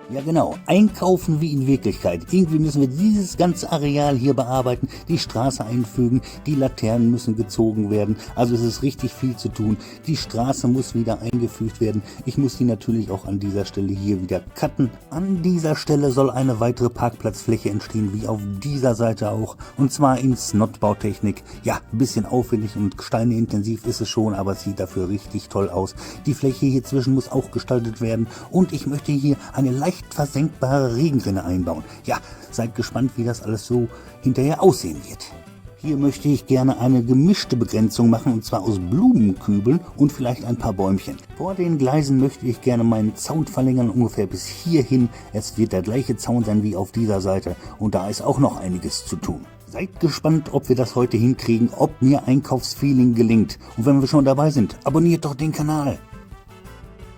Ja genau, einkaufen wie in Wirklichkeit. Irgendwie müssen wir dieses ganze Areal hier bearbeiten, die Straße einfügen, die Laternen müssen gezogen werden. Also es ist richtig viel zu tun. Die Straße muss wieder eingefügt werden. Ich muss die natürlich auch an dieser Stelle hier wieder cutten. An dieser Stelle soll eine weitere Parkplatzfläche entstehen, wie auf dieser Seite auch. Und zwar in Snot-Bautechnik. Ja, ein bisschen aufwendig und steineintensiv ist es schon, aber es sieht dafür richtig toll aus. Die Fläche hier zwischen muss auch gestaltet werden. Und ich möchte hier eine leicht versenkbare Regenrinne einbauen. Ja, seid gespannt, wie das alles so hinterher aussehen wird. Hier möchte ich gerne eine gemischte Begrenzung machen, und zwar aus Blumenkübeln und vielleicht ein paar Bäumchen. Vor den Gleisen möchte ich gerne meinen Zaun verlängern, ungefähr bis hierhin. Es wird der gleiche Zaun sein wie auf dieser Seite und da ist auch noch einiges zu tun. Seid gespannt, ob wir das heute hinkriegen, ob mir Einkaufsfeeling gelingt. Und wenn wir schon dabei sind, abonniert doch den Kanal.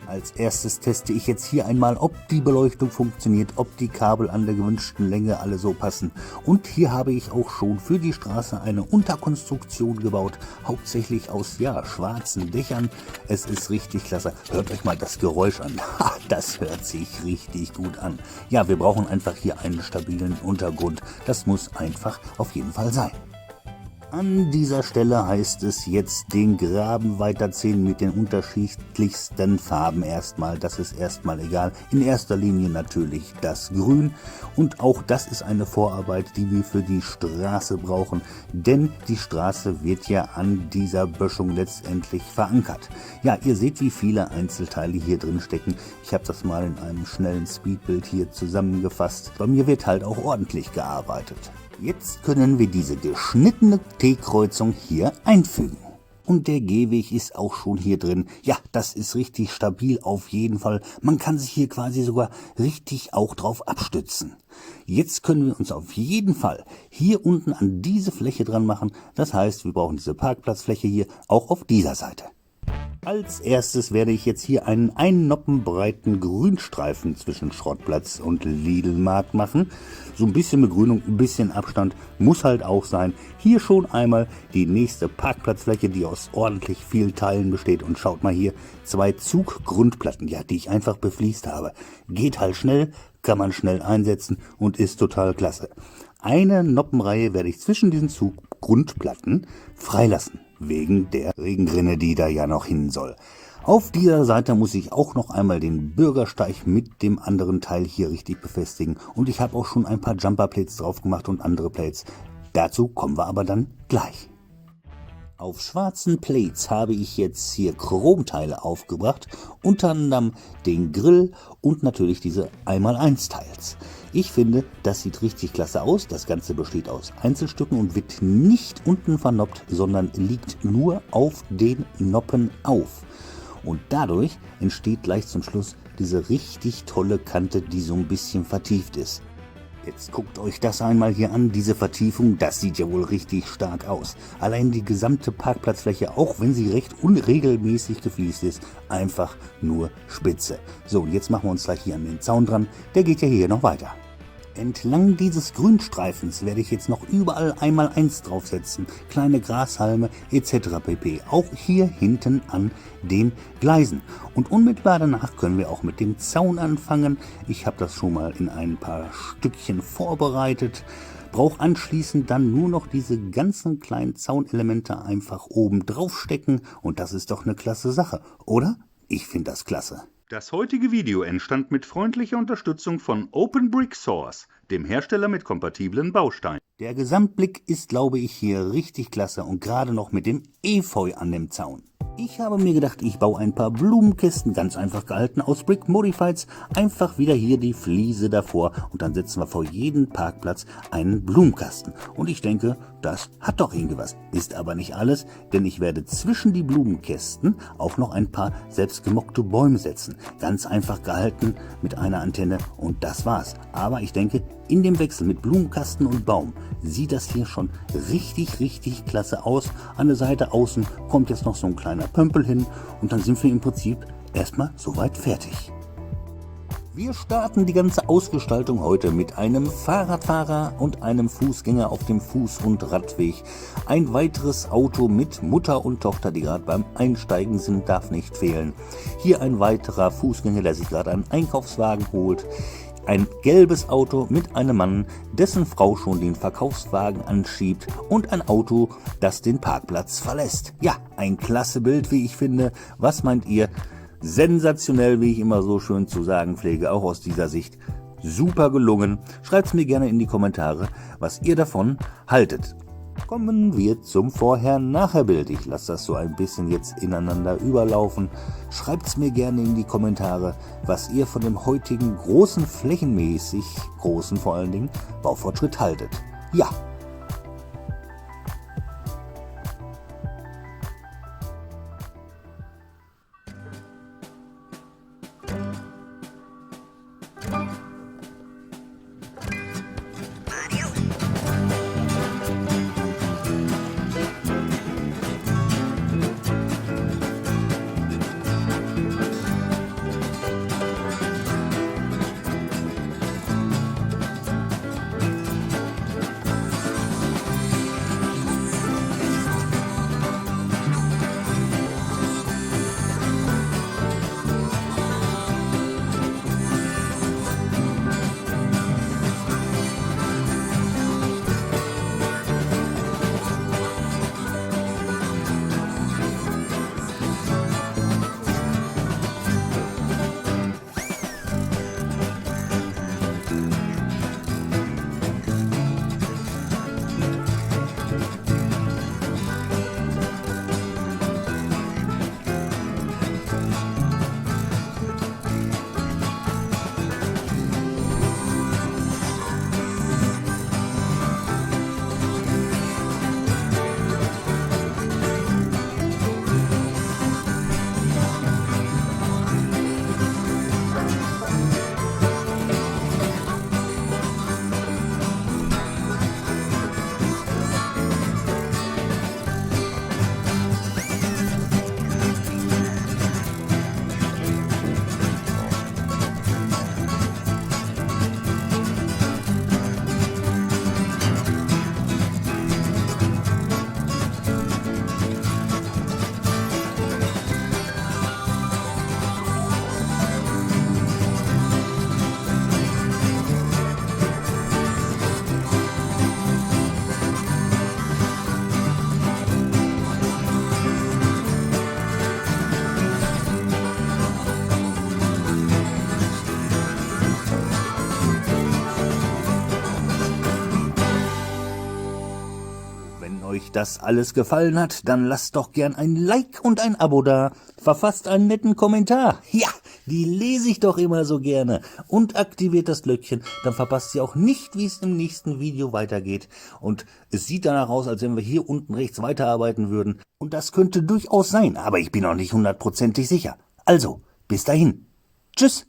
Als erstes teste ich jetzt hier einmal, ob die Beleuchtung funktioniert, ob die Kabel an der gewünschten Länge alle so passen. Und hier habe ich auch schon für die Straße eine Unterkonstruktion gebaut, hauptsächlich aus schwarzen Dächern. Es ist richtig klasse. Hört euch mal das Geräusch an. Ha, das hört sich richtig gut an. Ja, wir brauchen einfach hier einen stabilen Untergrund. Das muss einfach auf jeden Fall sein. An dieser Stelle heißt es jetzt den Graben weiterziehen mit den unterschiedlichsten Farben erstmal. Das ist erstmal egal. In erster Linie natürlich das Grün. Und auch das ist eine Vorarbeit, die wir für die Straße brauchen. Denn die Straße wird ja an dieser Böschung letztendlich verankert. Ja, ihr seht, wie viele Einzelteile hier drin stecken. Ich habe das mal in einem schnellen Speedbild hier zusammengefasst. Bei mir wird halt auch ordentlich gearbeitet. Jetzt können wir diese geschnittene T-Kreuzung hier einfügen. Und der Gehweg ist auch schon hier drin. Ja, das ist richtig stabil auf jeden Fall. Man kann sich hier quasi sogar richtig auch drauf abstützen. Jetzt können wir uns auf jeden Fall hier unten an diese Fläche dran machen. Das heißt, wir brauchen diese Parkplatzfläche hier auch auf dieser Seite. Als erstes werde ich jetzt hier einen 1 Noppen breiten Grünstreifen zwischen Schrottplatz und Lidl-Markt machen. So ein bisschen Begrünung, ein bisschen Abstand muss halt auch sein. Hier schon einmal die nächste Parkplatzfläche, die aus ordentlich vielen Teilen besteht. Und schaut mal hier, 2 Zuggrundplatten, ja, die ich einfach befliest habe. Geht halt schnell, kann man schnell einsetzen und ist total klasse. Eine Noppenreihe werde ich zwischen diesen Zuggrundplatten freilassen. Wegen der Regenrinne, die da ja noch hin soll. Auf dieser Seite muss ich auch noch einmal den Bürgersteig mit dem anderen Teil hier richtig befestigen. Und ich habe auch schon ein paar Jumperplates drauf gemacht und andere Plates. Dazu kommen wir aber dann gleich. Auf schwarzen Plates habe ich jetzt hier Chromteile aufgebracht, unter anderem den Grill und natürlich diese 1x1 Teils. Ich finde, das sieht richtig klasse aus. Das Ganze besteht aus Einzelstücken und wird nicht unten vernoppt, sondern liegt nur auf den Noppen auf. Und dadurch entsteht gleich zum Schluss diese richtig tolle Kante, die so ein bisschen vertieft ist. Jetzt guckt euch das einmal hier an, diese Vertiefung, das sieht ja wohl richtig stark aus. Allein die gesamte Parkplatzfläche, auch wenn sie recht unregelmäßig gefliest ist, einfach nur spitze. So, und jetzt machen wir uns gleich hier an den Zaun dran, der geht ja hier noch weiter. Entlang dieses Grünstreifens werde ich jetzt noch überall 1x1 draufsetzen, kleine Grashalme etc. pp. Auch hier hinten an den Gleisen. Und unmittelbar danach können wir auch mit dem Zaun anfangen. Ich habe das schon mal in ein paar Stückchen vorbereitet. Brauche anschließend dann nur noch diese ganzen kleinen Zaunelemente einfach oben drauf stecken. Und das ist doch eine klasse Sache, oder? Ich finde das klasse. Das heutige Video entstand mit freundlicher Unterstützung von Open Brick Source, dem Hersteller mit kompatiblen Bausteinen. Der Gesamtblick ist, glaube ich, hier richtig klasse und gerade noch mit dem Efeu an dem Zaun. Ich habe mir gedacht, ich baue ein paar Blumenkästen, ganz einfach gehalten aus Brick Modifieds, einfach wieder hier die Fliese davor und dann setzen wir vor jeden Parkplatz einen Blumenkasten. Und ich denke, das hat doch irgendwie was. Ist aber nicht alles, denn ich werde zwischen die Blumenkästen auch noch ein paar selbstgemockte Bäume setzen. Ganz einfach gehalten mit einer Antenne und das war's. Aber ich denke, in dem Wechsel mit Blumenkasten und Baum sieht das hier schon richtig klasse aus. An der Seite außen kommt jetzt noch so ein kleiner Pömpel hin und dann sind wir im Prinzip erstmal soweit fertig. Wir starten die ganze Ausgestaltung heute mit einem Fahrradfahrer und einem Fußgänger auf dem Fuß- und Radweg. Ein weiteres Auto mit Mutter und Tochter, die gerade beim Einsteigen sind, darf nicht fehlen. Hier ein weiterer Fußgänger, der sich gerade einen Einkaufswagen holt. Ein gelbes Auto mit einem Mann, dessen Frau schon den Verkaufswagen anschiebt, und ein Auto, das den Parkplatz verlässt. Ja, ein klasse Bild, wie ich finde. Was meint ihr? Sensationell, wie ich immer so schön zu sagen pflege, auch aus dieser Sicht. Super gelungen. Schreibt's mir gerne in die Kommentare, was ihr davon haltet. Kommen wir zum Vorher-Nachher-Bild. Ich lasse das so ein bisschen jetzt ineinander überlaufen. Schreibt's mir gerne in die Kommentare, was ihr von dem heutigen großen, flächenmäßig großen vor allen Dingen, Baufortschritt haltet. Ja. Wenn euch das alles gefallen hat, dann lasst doch gern ein Like und ein Abo da. Verfasst einen netten Kommentar. Ja, die lese ich doch immer so gerne. Und aktiviert das Glöckchen, dann verpasst ihr auch nicht, wie es im nächsten Video weitergeht. Und es sieht danach aus, als wenn wir hier unten rechts weiterarbeiten würden. Und das könnte durchaus sein, aber ich bin noch nicht 100%ig sicher. Also, bis dahin. Tschüss.